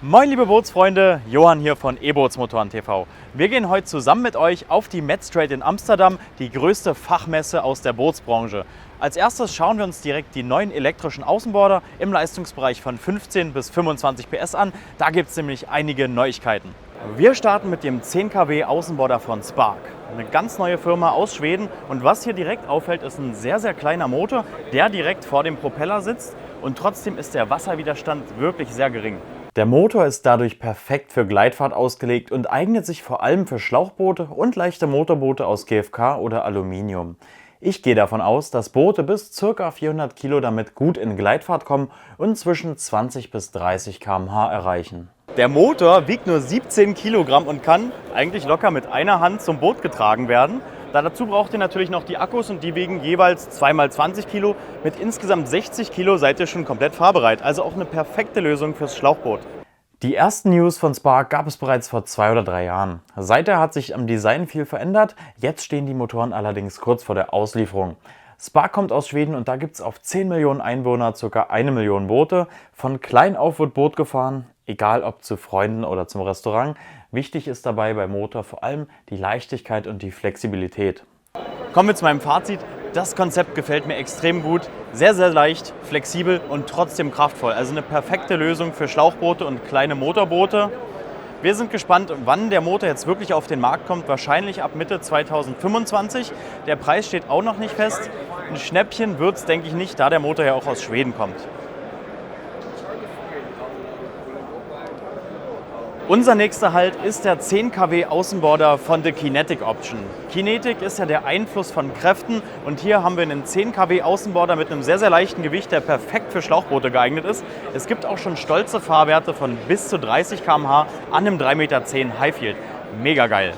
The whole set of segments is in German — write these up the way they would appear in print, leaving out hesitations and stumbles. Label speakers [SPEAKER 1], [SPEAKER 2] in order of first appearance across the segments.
[SPEAKER 1] Moin liebe Bootsfreunde, Johann hier von eBootsmotoren TV. Wir gehen heute zusammen mit euch auf die Medstrade in Amsterdam, die größte Fachmesse aus der Bootsbranche. Als erstes schauen wir uns direkt die neuen elektrischen Außenborder im Leistungsbereich von 15 bis 25 PS an. Da gibt es nämlich einige Neuigkeiten. Wir starten mit dem 10 kW Außenborder von Spark. Eine ganz neue Firma aus Schweden, und was hier direkt auffällt, ist ein sehr kleiner Motor, der direkt vor dem Propeller sitzt, und trotzdem ist der Wasserwiderstand wirklich sehr gering. Der Motor ist dadurch perfekt für Gleitfahrt ausgelegt und eignet sich vor allem für Schlauchboote und leichte Motorboote aus GFK oder Aluminium. Ich gehe davon aus, dass Boote bis ca. 400 Kilo damit gut in Gleitfahrt kommen und zwischen 20 bis 30 km/h erreichen. Der Motor wiegt nur 17 Kilogramm und kann eigentlich locker mit einer Hand zum Boot getragen werden. Dazu braucht ihr natürlich noch die Akkus, und die wiegen jeweils 2x20 Kilo. Mit insgesamt 60 Kilo seid ihr schon komplett fahrbereit. Also auch eine perfekte Lösung fürs Schlauchboot. Die ersten News von Spark gab es bereits vor 2 oder 3 Jahren. Seither hat sich am Design viel verändert. Jetzt stehen die Motoren allerdings kurz vor der Auslieferung. Spark kommt aus Schweden, und da gibt es auf 10 Millionen Einwohner ca. 1 Million Boote. Von klein auf wird Boot gefahren, egal ob zu Freunden oder zum Restaurant. Wichtig ist dabei beim Motor vor allem die Leichtigkeit und die Flexibilität. Kommen wir zu meinem Fazit. Das Konzept gefällt mir extrem gut. Sehr leicht, flexibel und trotzdem kraftvoll. Also eine perfekte Lösung für Schlauchboote und kleine Motorboote. Wir sind gespannt, wann der Motor jetzt wirklich auf den Markt kommt. Wahrscheinlich ab Mitte 2025. Der Preis steht auch noch nicht fest. Ein Schnäppchen wird es, denke ich, nicht, da der Motor ja auch aus Schweden kommt. Unser nächster Halt ist der 10 kW Außenborder von der Kinetic Option. Kinetic ist ja der Einfluss von Kräften, und hier haben wir einen 10 kW Außenborder mit einem sehr leichten Gewicht, der perfekt für Schlauchboote geeignet ist. Es gibt auch schon stolze Fahrwerte von bis zu 30 km/h an einem 3,10 Meter Highfield. Mega geil!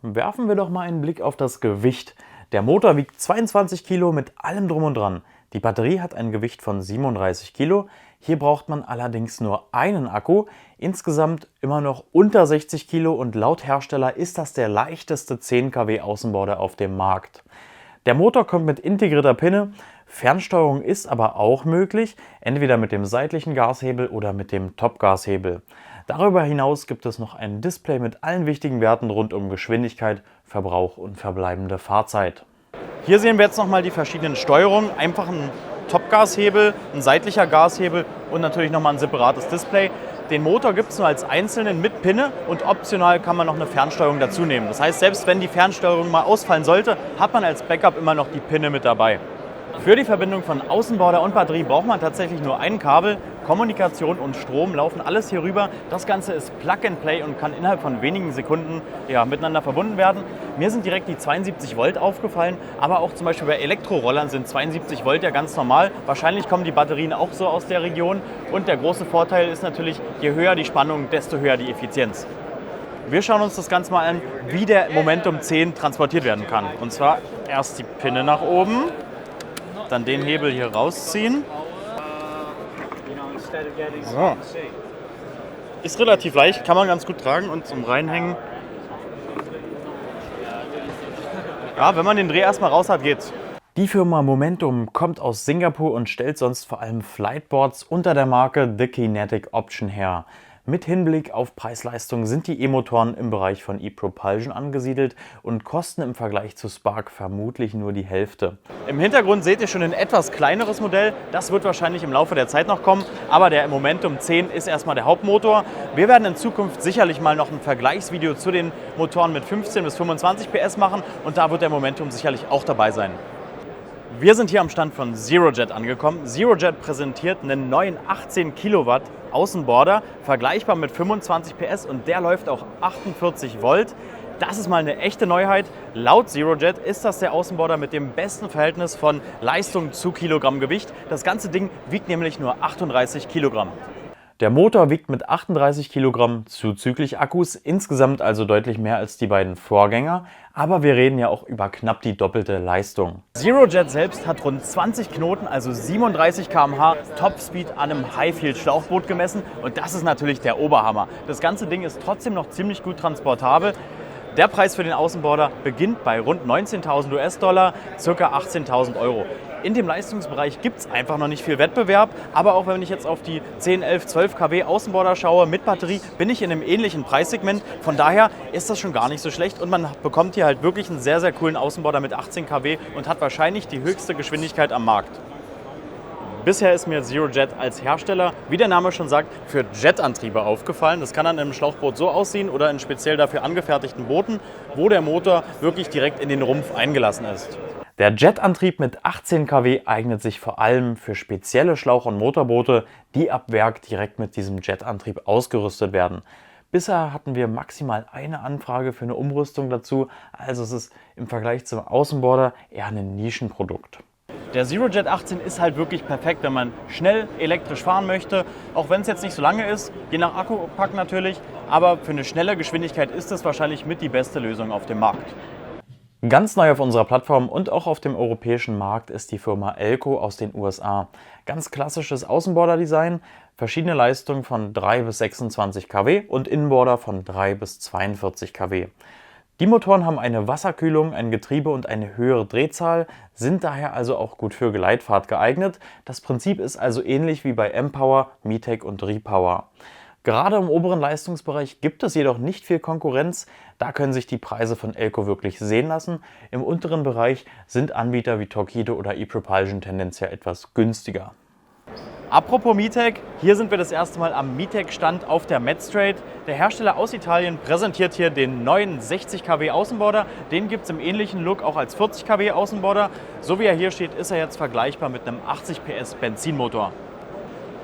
[SPEAKER 1] Werfen wir doch mal einen Blick auf das Gewicht. Der Motor wiegt 22 Kilo mit allem drum und dran. Die Batterie hat ein Gewicht von 37 Kilo. Hier braucht man allerdings nur einen Akku. Insgesamt immer noch unter 60 Kilo, und laut Hersteller ist das der leichteste 10 kW Außenborder auf dem Markt. Der Motor kommt mit integrierter Pinne. Fernsteuerung ist aber auch möglich, entweder mit dem seitlichen Gashebel oder mit dem Topgashebel. Darüber hinaus gibt es noch ein Display mit allen wichtigen Werten rund um Geschwindigkeit, Verbrauch und verbleibende Fahrzeit. Hier sehen wir jetzt nochmal die verschiedenen Steuerungen. Einfach ein Topgashebel, ein seitlicher Gashebel und natürlich nochmal ein separates Display. Den Motor gibt es nur als einzelnen mit Pinne, und optional kann man noch eine Fernsteuerung dazu nehmen. Das heißt, selbst wenn die Fernsteuerung mal ausfallen sollte, hat man als Backup immer noch die Pinne mit dabei. Für die Verbindung von Außenborder und Batterie braucht man tatsächlich nur ein Kabel. Kommunikation und Strom laufen alles hier rüber. Das Ganze ist Plug and Play und kann innerhalb von wenigen Sekunden miteinander verbunden werden. Mir sind direkt die 72 Volt aufgefallen, aber auch zum Beispiel bei Elektrorollern sind 72 Volt ja ganz normal. Wahrscheinlich kommen die Batterien auch so aus der Region, und der große Vorteil ist natürlich, je höher die Spannung, desto höher die Effizienz. Wir schauen uns das Ganze mal an, wie der Momentum 10 transportiert werden kann. Und zwar erst die Pinne nach oben, dann den Hebel hier rausziehen. So. Ist relativ leicht, kann man ganz gut tragen, und zum Reinhängen. Ja, wenn man den Dreh erstmal raus hat, geht's. Die Firma Momentum kommt aus Singapur und stellt sonst vor allem Flightboards unter der Marke The Kinetic Option her. Mit Hinblick auf Preis-Leistung sind die E-Motoren im Bereich von ePropulsion angesiedelt und kosten im Vergleich zu Spark vermutlich nur die Hälfte. Im Hintergrund seht ihr schon ein etwas kleineres Modell. Das wird wahrscheinlich im Laufe der Zeit noch kommen, aber der Momentum 10 ist erstmal der Hauptmotor. Wir werden in Zukunft sicherlich mal noch ein Vergleichsvideo zu den Motoren mit 15 bis 25 PS machen, und da wird der Momentum sicherlich auch dabei sein. Wir sind hier am Stand von ZeroJet angekommen. ZeroJet präsentiert einen neuen 18 Kilowatt Außenborder, vergleichbar mit 25 PS, und der läuft auch 48 Volt. Das ist mal eine echte Neuheit. Laut ZeroJet ist das der Außenborder mit dem besten Verhältnis von Leistung zu Kilogramm Gewicht. Das ganze Ding wiegt nämlich nur 38 Kilogramm. Der Motor wiegt mit 38 Kilogramm zuzüglich Akkus, insgesamt also deutlich mehr als die beiden Vorgänger, aber wir reden ja auch über knapp die doppelte Leistung. ZeroJet selbst hat rund 20 Knoten, also 37 km/h Topspeed an einem Highfield Schlauchboot gemessen, und das ist natürlich der Oberhammer. Das ganze Ding ist trotzdem noch ziemlich gut transportabel. Der Preis für den Außenborder beginnt bei rund 19.000 US-Dollar, ca. 18.000 Euro. In dem Leistungsbereich gibt es einfach noch nicht viel Wettbewerb, aber auch wenn ich jetzt auf die 10, 11, 12 kW Außenborder schaue mit Batterie, bin ich in einem ähnlichen Preissegment. Von daher ist das schon gar nicht so schlecht und man bekommt hier halt wirklich einen sehr, sehr coolen Außenborder mit 18 kW und hat wahrscheinlich die höchste Geschwindigkeit am Markt. Bisher ist mir Zero Jet als Hersteller, wie der Name schon sagt, für Jetantriebe aufgefallen. Das kann dann im Schlauchboot so aussehen oder in speziell dafür angefertigten Booten, wo der Motor wirklich direkt in den Rumpf eingelassen ist. Der Jetantrieb mit 18 kW eignet sich vor allem für spezielle Schlauch- und Motorboote, die ab Werk direkt mit diesem Jetantrieb ausgerüstet werden. Bisher hatten wir maximal eine Anfrage für eine Umrüstung dazu, also es ist im Vergleich zum Außenborder eher ein Nischenprodukt. Der Zero Jet 18 ist halt wirklich perfekt, wenn man schnell elektrisch fahren möchte, auch wenn es jetzt nicht so lange ist, je nach Akkupack natürlich, aber für eine schnelle Geschwindigkeit ist es wahrscheinlich mit die beste Lösung auf dem Markt. Ganz neu auf unserer Plattform und auch auf dem europäischen Markt ist die Firma Elco aus den USA. Ganz klassisches Außenborder-Design, verschiedene Leistungen von 3 bis 26 kW und Innenborder von 3 bis 42 kW. Die Motoren haben eine Wasserkühlung, ein Getriebe und eine höhere Drehzahl, sind daher also auch gut für Geleitfahrt geeignet. Das Prinzip ist also ähnlich wie bei M-Power, MiTek und Repower. Gerade im oberen Leistungsbereich gibt es jedoch nicht viel Konkurrenz, da können sich die Preise von Elco wirklich sehen lassen. Im unteren Bereich sind Anbieter wie Torqeedo oder ePropulsion tendenziell etwas günstiger. Apropos MiTek, hier sind wir das erste Mal am MiTek-Stand auf der Medstrade. Der Hersteller aus Italien präsentiert hier den neuen 60 kW Außenborder. Den gibt es im ähnlichen Look auch als 40 kW Außenborder. So wie er hier steht, ist er jetzt vergleichbar mit einem 80 PS Benzinmotor.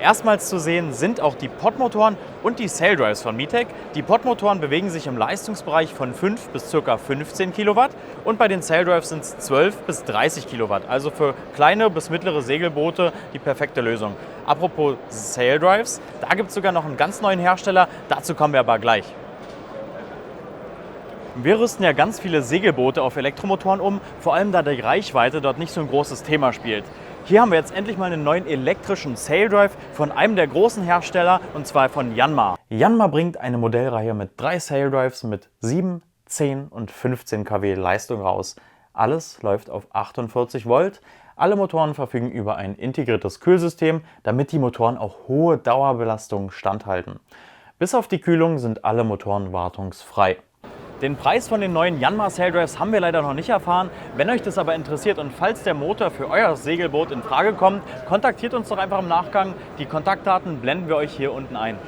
[SPEAKER 1] Erstmals zu sehen sind auch die Podmotoren und die Sail Drives von MiTek. Die Podmotoren bewegen sich im Leistungsbereich von 5 bis ca. 15 Kilowatt und bei den Sail Drives sind es 12 bis 30 Kilowatt, also für kleine bis mittlere Segelboote die perfekte Lösung. Apropos Sail Drives, da gibt es sogar noch einen ganz neuen Hersteller, dazu kommen wir aber gleich. Wir rüsten ja ganz viele Segelboote auf Elektromotoren um, vor allem da die Reichweite dort nicht so ein großes Thema spielt. Hier haben wir jetzt endlich mal einen neuen elektrischen Sail Drive von einem der großen Hersteller, und zwar von Yanmar. Yanmar bringt eine Modellreihe mit 3 Sail Drives mit 7, 10 und 15 kW Leistung raus. Alles läuft auf 48 Volt. Alle Motoren verfügen über ein integriertes Kühlsystem, damit die Motoren auch hohe Dauerbelastungen standhalten. Bis auf die Kühlung sind alle Motoren wartungsfrei. Den Preis von den neuen Yanmar Sail Drives haben wir leider noch nicht erfahren. Wenn euch das aber interessiert und falls der Motor für euer Segelboot in Frage kommt, kontaktiert uns doch einfach im Nachgang. Die Kontaktdaten blenden wir euch hier unten ein.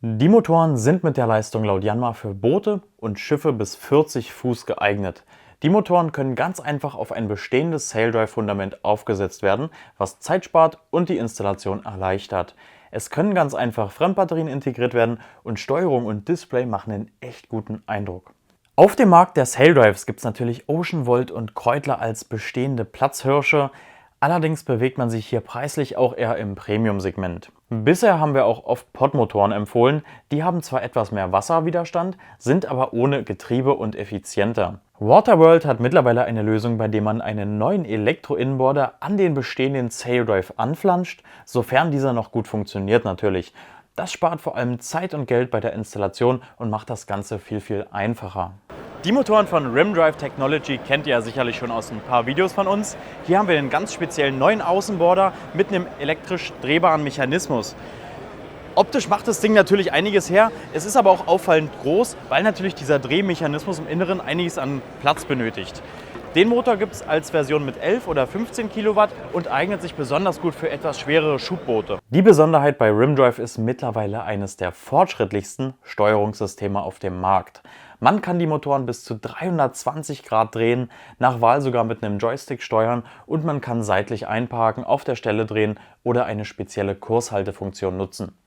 [SPEAKER 1] Die Motoren sind mit der Leistung laut Yanmar für Boote und Schiffe bis 40 Fuß geeignet. Die Motoren können ganz einfach auf ein bestehendes Sail Drive Fundament aufgesetzt werden, was Zeit spart und die Installation erleichtert. Es können ganz einfach Fremdbatterien integriert werden und Steuerung und Display machen einen echt guten Eindruck. Auf dem Markt der Sail Drives gibt es natürlich Ocean Volt und Kreutler als bestehende Platzhirsche. Allerdings bewegt man sich hier preislich auch eher im Premium-Segment. Bisher haben wir auch oft Podmotoren empfohlen. Die haben zwar etwas mehr Wasserwiderstand, sind aber ohne Getriebe und effizienter. Waterworld hat mittlerweile eine Lösung, bei der man einen neuen Elektro-Inboarder an den bestehenden Sail Drive anflanscht, sofern dieser noch gut funktioniert natürlich. Das spart vor allem Zeit und Geld bei der Installation und macht das Ganze viel einfacher. Die Motoren von Rim Drive Technology kennt ihr ja sicherlich schon aus ein paar Videos von uns. Hier haben wir einen ganz speziellen neuen Außenborder mit einem elektrisch drehbaren Mechanismus. Optisch macht das Ding natürlich einiges her, es ist aber auch auffallend groß, weil natürlich dieser Drehmechanismus im Inneren einiges an Platz benötigt. Den Motor gibt es als Version mit 11 oder 15 Kilowatt und eignet sich besonders gut für etwas schwerere Schubboote. Die Besonderheit bei Rim Drive ist mittlerweile eines der fortschrittlichsten Steuerungssysteme auf dem Markt. Man kann die Motoren bis zu 320 Grad drehen, nach Wahl sogar mit einem Joystick steuern und man kann seitlich einparken, auf der Stelle drehen oder eine spezielle Kurshaltefunktion nutzen.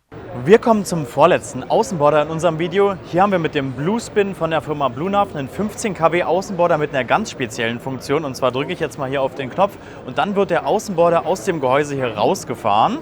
[SPEAKER 1] Wir kommen zum vorletzten Außenborder in unserem Video. Hier haben wir mit dem Bluespin von der Firma Bluenav einen 15 kW Außenborder mit einer ganz speziellen Funktion. Und zwar drücke ich jetzt mal hier auf den Knopf und dann wird der Außenborder aus dem Gehäuse hier rausgefahren.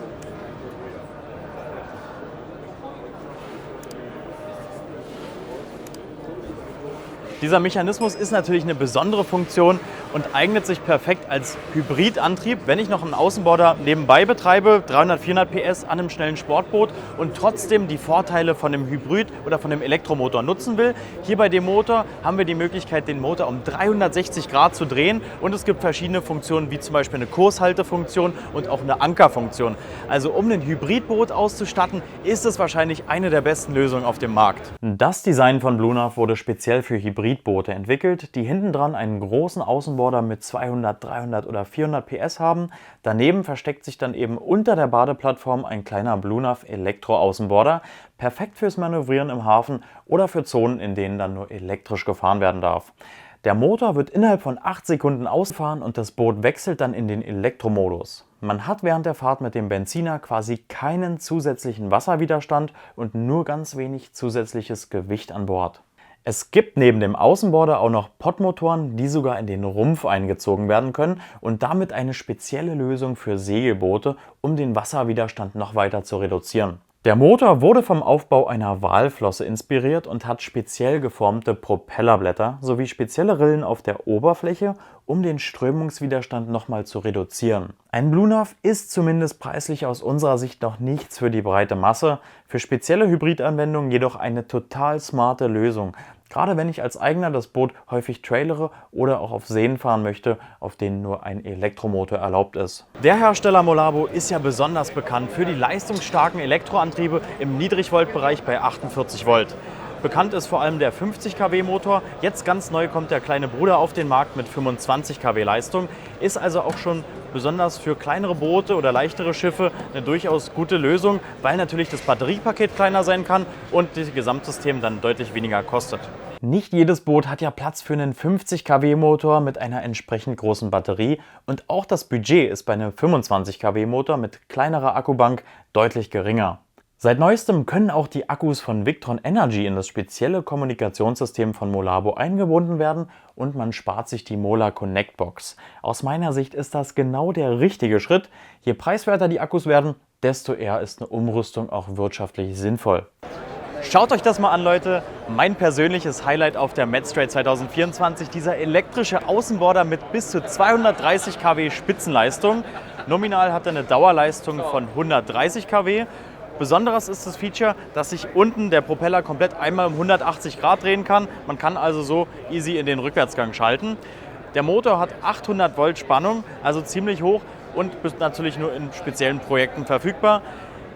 [SPEAKER 1] Dieser Mechanismus ist natürlich eine besondere Funktion und eignet sich perfekt als Hybridantrieb, wenn ich noch einen Außenborder nebenbei betreibe, 300, 400 PS an einem schnellen Sportboot und trotzdem die Vorteile von dem Hybrid oder von dem Elektromotor nutzen will. Hier bei dem Motor haben wir die Möglichkeit, den Motor um 360 Grad zu drehen und es gibt verschiedene Funktionen, wie zum Beispiel eine Kurshaltefunktion und auch eine Ankerfunktion. Also um ein Hybridboot auszustatten, ist es wahrscheinlich eine der besten Lösungen auf dem Markt. Das Design von BlueNav wurde speziell für Hybridboote entwickelt, die hinten dran einen großen Außenborder mit 200, 300 oder 400 PS haben. Daneben versteckt sich dann eben unter der Badeplattform ein kleiner BlueNav Elektro-Außenborder, perfekt fürs Manövrieren im Hafen oder für Zonen, in denen dann nur elektrisch gefahren werden darf. Der Motor wird innerhalb von 8 Sekunden ausgefahren und das Boot wechselt dann in den Elektromodus. Man hat während der Fahrt mit dem Benziner quasi keinen zusätzlichen Wasserwiderstand und nur ganz wenig zusätzliches Gewicht an Bord. Es gibt neben dem Außenborder auch noch Podmotoren, die sogar in den Rumpf eingezogen werden können und damit eine spezielle Lösung für Segelboote, um den Wasserwiderstand noch weiter zu reduzieren. Der Motor wurde vom Aufbau einer Walflosse inspiriert und hat speziell geformte Propellerblätter sowie spezielle Rillen auf der Oberfläche, um den Strömungswiderstand nochmal zu reduzieren. Ein BlueNav ist zumindest preislich aus unserer Sicht noch nichts für die breite Masse, für spezielle Hybridanwendungen jedoch eine total smarte Lösung. Gerade wenn ich als Eigner das Boot häufig trailere oder auch auf Seen fahren möchte, auf denen nur ein Elektromotor erlaubt ist. Der Hersteller Molabo ist ja besonders bekannt für die leistungsstarken Elektroantriebe im Niedrigvoltbereich bei 48 Volt. Bekannt ist vor allem der 50 kW Motor. Jetzt ganz neu kommt der kleine Bruder auf den Markt mit 25 kW Leistung. Ist also auch schon besonders für kleinere Boote oder leichtere Schiffe eine durchaus gute Lösung, weil natürlich das Batteriepaket kleiner sein kann und das Gesamtsystem dann deutlich weniger kostet. Nicht jedes Boot hat ja Platz für einen 50 kW Motor mit einer entsprechend großen Batterie und auch das Budget ist bei einem 25 kW Motor mit kleinerer Akkubank deutlich geringer. Seit neuestem können auch die Akkus von Victron Energy in das spezielle Kommunikationssystem von Molabo eingebunden werden und man spart sich die Mola Connect Box. Aus meiner Sicht ist das genau der richtige Schritt. Je preiswerter die Akkus werden, desto eher ist eine Umrüstung auch wirtschaftlich sinnvoll. Schaut euch das mal an, Leute. Mein persönliches Highlight auf der Medstrade 2024, dieser elektrische Außenborder mit bis zu 230 kW Spitzenleistung. Nominal hat er eine Dauerleistung von 130 kW. Besonderes ist das Feature, dass sich unten der Propeller komplett einmal um 180 Grad drehen kann. Man kann also so easy in den Rückwärtsgang schalten. Der Motor hat 800 Volt Spannung, also ziemlich hoch und ist natürlich nur in speziellen Projekten verfügbar.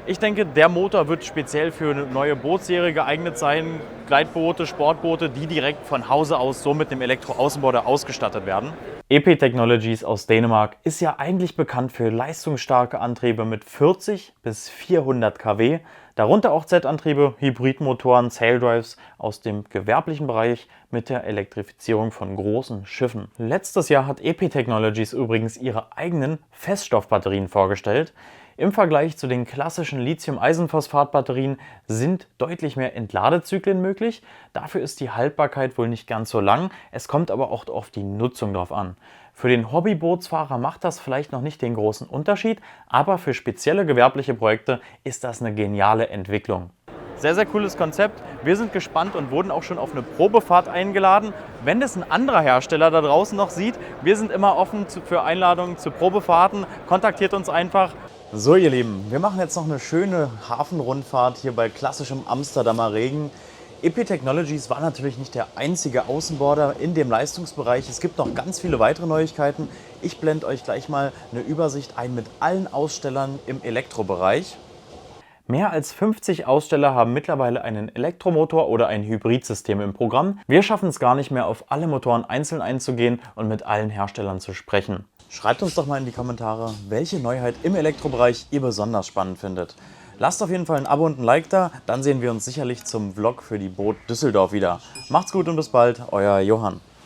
[SPEAKER 1] Ich denke, der Motor wird speziell für eine neue Bootsserie geeignet sein. Gleitboote, Sportboote, die direkt von Hause aus so mit dem Elektro-Außenborder ausgestattet werden. EP Technologies aus Dänemark ist ja eigentlich bekannt für leistungsstarke Antriebe mit 40 bis 400 kW. Darunter auch Z-Antriebe, Hybridmotoren, Saildrives aus dem gewerblichen Bereich mit der Elektrifizierung von großen Schiffen. Letztes Jahr hat EP Technologies übrigens ihre eigenen Feststoffbatterien vorgestellt. Im Vergleich zu den klassischen Lithium-Eisenphosphat-Batterien sind deutlich mehr Entladezyklen möglich. Dafür ist die Haltbarkeit wohl nicht ganz so lang. Es kommt aber auch auf die Nutzung drauf an. Für den Hobbybootsfahrer macht das vielleicht noch nicht den großen Unterschied, aber für spezielle gewerbliche Projekte ist das eine geniale Entwicklung. Sehr, sehr cooles Konzept. Wir sind gespannt und wurden auch schon auf eine Probefahrt eingeladen. Wenn das ein anderer Hersteller da draußen noch sieht, wir sind immer offen für Einladungen zu Probefahrten. Kontaktiert uns einfach. So ihr Lieben, wir machen jetzt noch eine schöne Hafenrundfahrt hier bei klassischem Amsterdamer Regen. EP Technologies war natürlich nicht der einzige Außenborder in dem Leistungsbereich. Es gibt noch ganz viele weitere Neuigkeiten. Ich blende euch gleich mal eine Übersicht ein mit allen Ausstellern im Elektrobereich. Mehr als 50 Aussteller haben mittlerweile einen Elektromotor oder ein Hybridsystem im Programm. Wir schaffen es gar nicht mehr, auf alle Motoren einzeln einzugehen und mit allen Herstellern zu sprechen. Schreibt uns doch mal in die Kommentare, welche Neuheit im Elektrobereich ihr besonders spannend findet. Lasst auf jeden Fall ein Abo und ein Like da, dann sehen wir uns sicherlich zum Vlog für die Boot Düsseldorf wieder. Macht's gut und bis bald, euer Johann.